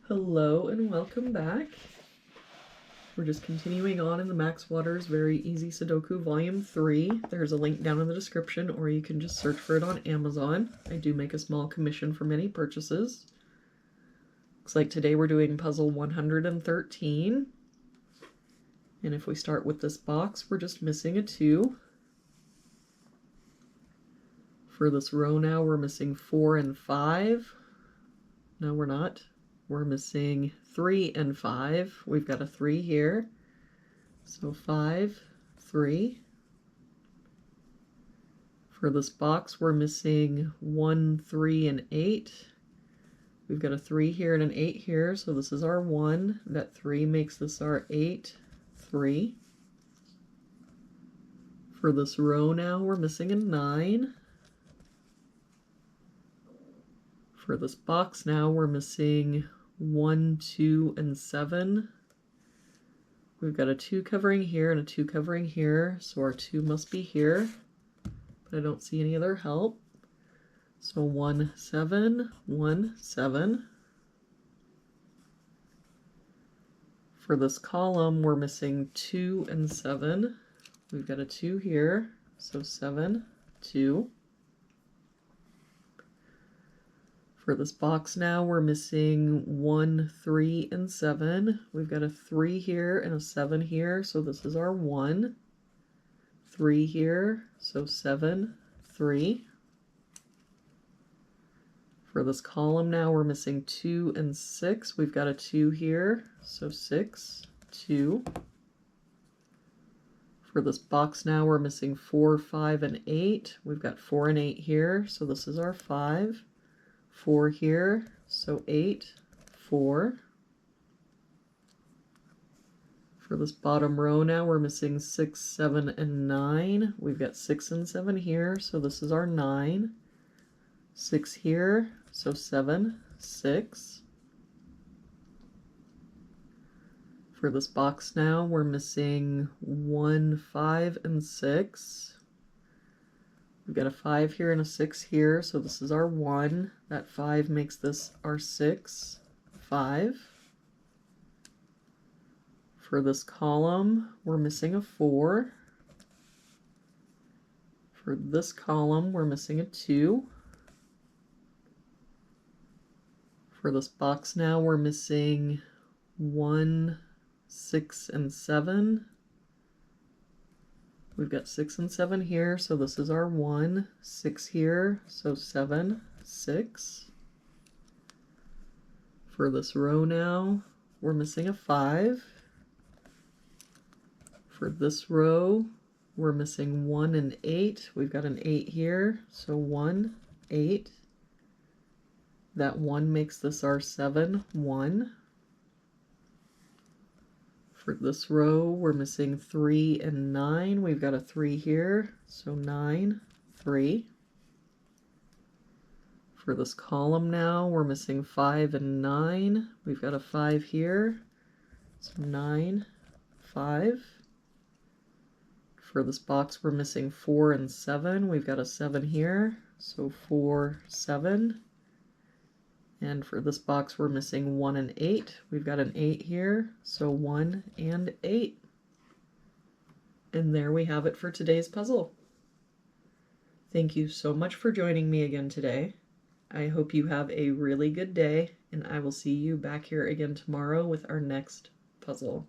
Hello and welcome back. We're just continuing on in the Max Waters Very Easy Sudoku Volume 3. There's a link down in the description, or you can just search for it on Amazon. I do make a small commission for many purchases. Looks like today we're doing puzzle 113. And if we start with this box, we're just missing a 2. For this row now, we're missing 4 and 5. No, we're not. We're missing 3 and 5. We've got a 3 here. So 5, 3. For this box, we're missing 1, 3, and 8. We've got a 3 here and an 8 here, so this is our 1. That 3 makes this our 8, 3. For this row now, we're missing a 9. For this box now, we're missing 1, 2, and 7. We've got a 2 covering here and a 2 covering here, so our 2 must be here, but I don't see any other help. So 1, 7, 1, 7. For this column, we're missing 2 and 7. We've got a 2 here, so 7, 2. For this box now, we're missing 1, 3, and 7. We've got a 3 here and a 7 here, so this is our 1. 3 here, so 7, 3. For this column now, we're missing 2 and 6. We've got a 2 here, so 6, 2. For this box now, we're missing 4, 5, and 8. We've got 4 and 8 here, so this is our 5. 4 here, so 8, 4. For this bottom row now, we're missing 6, 7, and 9. We've got 6 and 7 here, so this is our 9. 6 here, so 7, 6. For this box now, we're missing 1, 5, and 6. We've got a 5 here and a 6 here, so this is our 1. That 5 makes this our 6, 5. For this column, we're missing a 4. For this column, we're missing a 2. For this box now, we're missing 1, 6, and 7. We've got 6 and 7 here, so this is our 1. 6 here, so 7, 6. For this row now, we're missing a 5. For this row, we're missing 1 and 8. We've got an 8 here, so 1, 8. That 1 makes this our 7, 1. For this row, we're missing 3 and 9. We've got a 3 here, so 9, 3. For this column now, we're missing 5 and 9. We've got a 5 here, so 9, 5. For this box, we're missing 4 and 7. We've got a 7 here, so 4, 7. And for this box, we're missing 1 and 8. We've got an 8 here, so 1 and 8. And there we have it for today's puzzle. Thank you so much for joining me again today. I hope you have a really good day, and I will see you back here again tomorrow with our next puzzle.